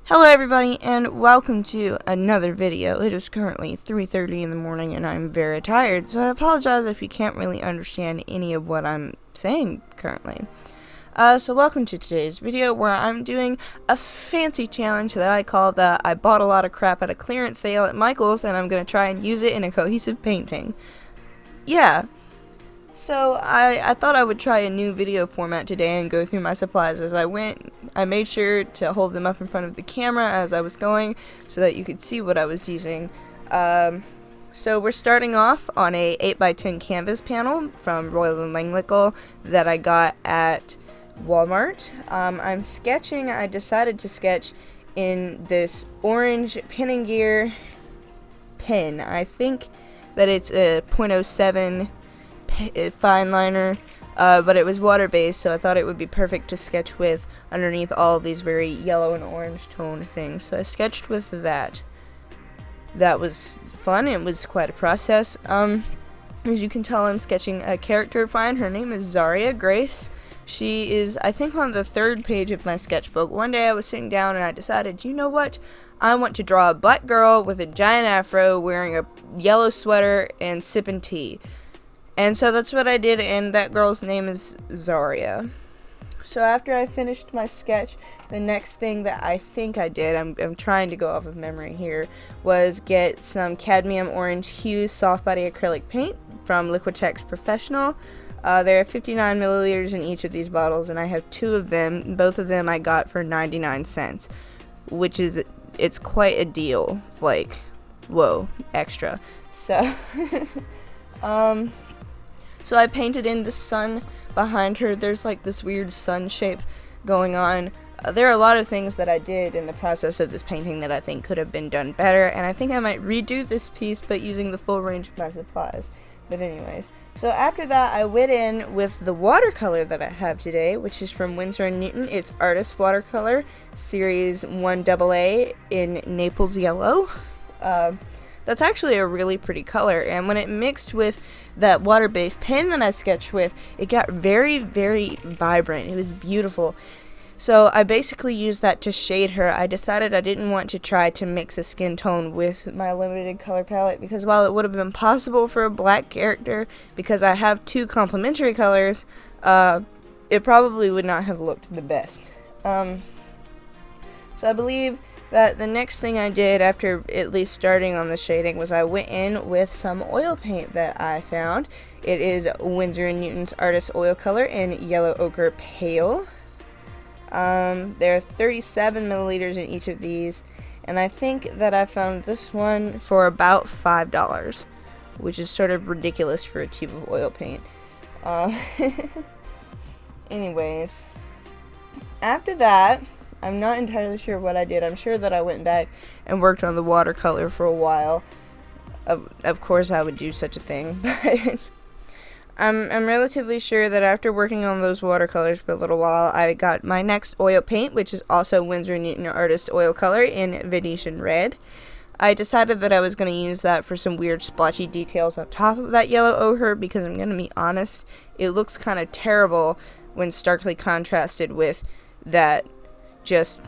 Hello everybody and welcome to another video. It is currently 3:30 in the morning and I'm very tired, so I apologize if you can't really understand any of what I'm saying currently. So welcome to today's video where I'm doing a fancy challenge that I call the I bought a lot of crap at a clearance sale at Michael's and I'm going to try and use it in a cohesive painting. Yeah. So I thought I would try a new video format today and go through my supplies as I went. I made sure to hold them up in front of the camera as I was going so that you could see what I was using. So we're starting off on a 8x10 canvas panel from Royal & Langlickel that I got at Walmart. I'm sketching. I decided to sketch in this orange Pen & Gear pen. I think that it's a .07 fine liner, but it was water based, so I thought it would be perfect to sketch with underneath all of these very yellow and orange tone things. So I sketched with that. That was fun. It was quite a process. As you can tell, I'm sketching a character of mine. Her name is Zaria Grace. She is, I think, on the 3rd page of my sketchbook. One day I was sitting down and I decided, you know what? I want to draw a black girl with a giant afro wearing a yellow sweater and sipping tea. And so that's what I did, and that girl's name is Zaria. So after I finished my sketch, the next thing that I think I did, I'm trying to go off of memory here, was get some cadmium orange hue soft body acrylic paint from Liquitex Professional. There are 59 milliliters in each of these bottles, and I have 2 of them. Both of them I got for 99 cents, which is, it's quite a deal. Like, whoa, extra. So, So I painted in the sun behind her. There's like this weird sun shape going on. There are a lot of things that I did in the process of this painting that I think could have been done better, and I think I might redo this piece but using the full range of my supplies. But anyways, so after that I went in with the watercolor that I have today, which is from Winsor & Newton. It's Artist Watercolor Series 1AA in Naples Yellow. That's actually a really pretty color, and when it mixed with that water-based pen that I sketched with, it got very, very vibrant. It was beautiful. So I basically used that to shade her. I decided I didn't want to try to mix a skin tone with my limited color palette, because while it would have been possible for a black character, because I have 2 complementary colors, it probably would not have looked the best. So I believe that the next thing I did after at least starting on the shading was I went in with some oil paint that I found. It is Winsor & Newton's Artist Oil Color in Yellow Ochre Pale. There are 37 milliliters in each of these, and I think that I found this one for about $5, which is sort of ridiculous for a tube of oil paint. Anyways, after that, I'm not entirely sure what I did. I'm sure that I went back and worked on the watercolor for a while. Of course I would do such a thing, but I'm relatively sure that after working on those watercolors for a little while, I got my next oil paint, which is also Winsor & Newton Artist Oil Color in Venetian Red. I decided that I was going to use that for some weird splotchy details on top of that yellow ochre, because I'm going to be honest, it looks kind of terrible when starkly contrasted with that just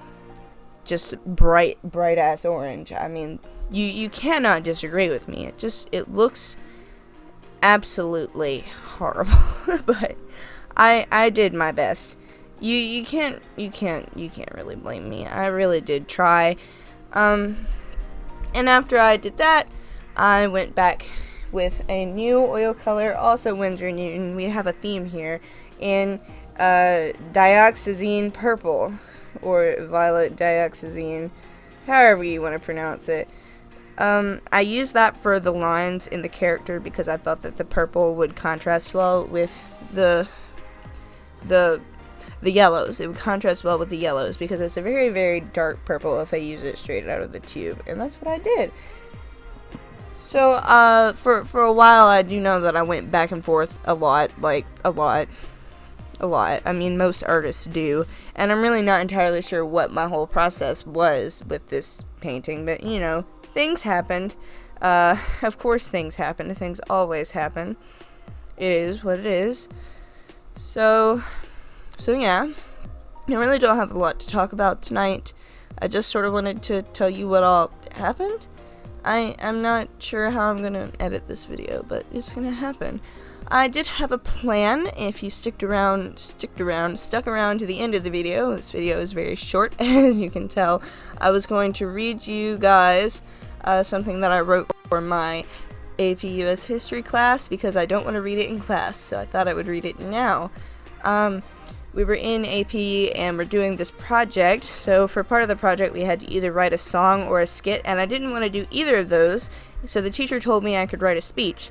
bright ass orange. I mean, you cannot disagree with me. It looks absolutely horrible. But I did my best. You can't really blame me. I really did try. And after I did that, I went back with a new oil color, also Winsor & Newton. We have a theme here in dioxazine purple, or violet dioxazine, however you want to pronounce it. I used that for the lines in the character because I thought that the purple would contrast well with the yellows. It would contrast well with the yellows because it's a very, very dark purple if I use it straight out of the tube, and that's what I did. So for a while, I do know that I went back and forth a lot. I mean, most artists do, and I'm really not entirely sure what my whole process was with this painting, but you know, things happened. Of course things happen. Things always happen. It is what it is. So yeah, I really don't have a lot to talk about tonight. I just sort of wanted to tell you what all happened. I'm not sure how I'm gonna edit this video, but it's gonna happen. I did have a plan. If you stuck around to the end of the video, this video is very short, as you can tell. I was going to read you guys something that I wrote for my APUSH history class, because I don't want to read it in class, so I thought I would read it now. We were in AP and we're doing this project, so for part of the project we had to either write a song or a skit, and I didn't want to do either of those, so the teacher told me I could write a speech,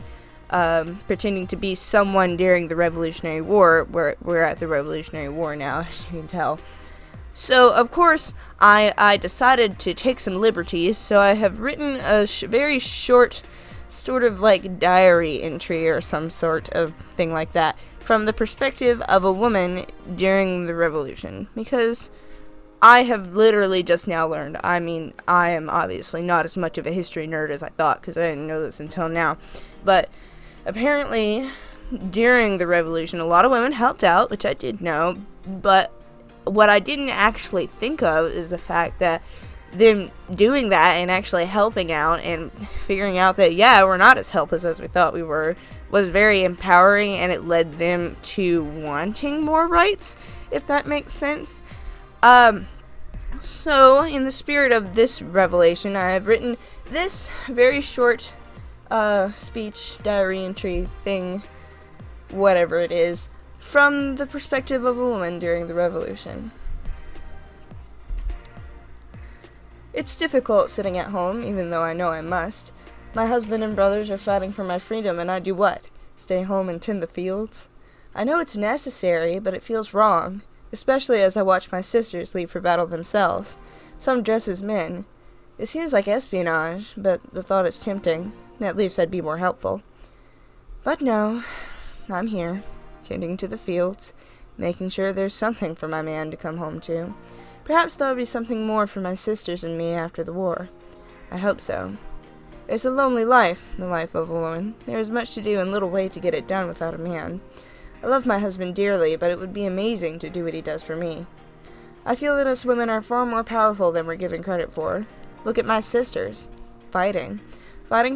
pretending to be someone during the Revolutionary War. We're at the Revolutionary War now, as you can tell. So, of course, I decided to take some liberties, so I have written a very short, sort of like diary entry or some sort of thing like that, from the perspective of a woman during the Revolution, because I have literally just now learned. I mean, I am obviously not as much of a history nerd as I thought, because I didn't know this until now, but apparently during the Revolution a lot of women helped out, which I did know, but what I didn't actually think of is the fact that them doing that and actually helping out and figuring out that, yeah, we're not as helpless as we thought we were, was very empowering, and it led them to wanting more rights, if that makes sense. So, in the spirit of this revelation, I have written this very short speech, diary entry thing, whatever it is, from the perspective of a woman during the Revolution. It's difficult sitting at home, even though I know I must. My husband and brothers are fighting for my freedom, and I do what? Stay home and tend the fields? I know it's necessary, but it feels wrong, especially as I watch my sisters leave for battle themselves. Some dress as men. It seems like espionage, but the thought is tempting. At least I'd be more helpful. But no, I'm here, tending to the fields, making sure there's something for my man to come home to. Perhaps there'll be something more for my sisters and me after the war. I hope so. It's a lonely life, the life of a woman. There is much to do and little way to get it done without a man. I love my husband dearly, but it would be amazing to do what he does for me. I feel that us women are far more powerful than we're given credit for. Look at my sisters. Fighting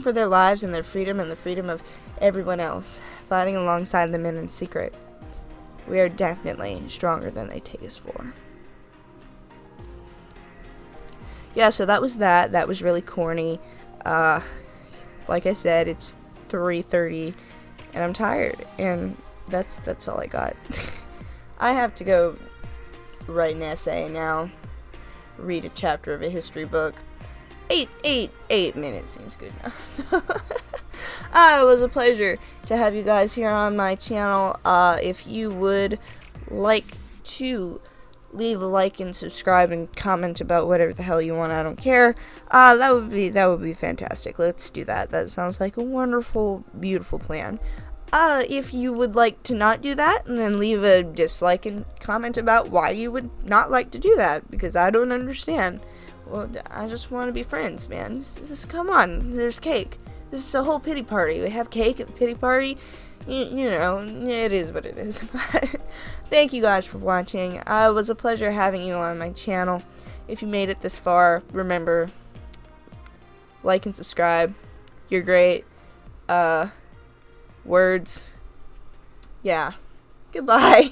for their lives and their freedom and the freedom of everyone else. Fighting alongside the men in secret. We are definitely stronger than they take us for. Yeah, so that was that. That was really corny. Like I said, it's 3:30 and I'm tired, and that's all I got. I have to go write an essay now, read a chapter of a history book. 8 minutes seems good enough. So it was a pleasure to have you guys here on my channel. If you would like to leave a like and subscribe and comment about whatever the hell you want, I don't care. That would be fantastic. Let's do that. That sounds like a wonderful, beautiful plan. If you would like to not do that, and then leave a dislike and comment about why you would not like to do that, because I don't understand. Well, I just want to be friends, man. Come on, there's cake. This is a whole pity party. We have cake at the pity party. You know, it is what it is. Thank you guys for watching. It was a pleasure having you on my channel. If you made it this far, remember, like and subscribe. You're great. Words. Yeah. Goodbye.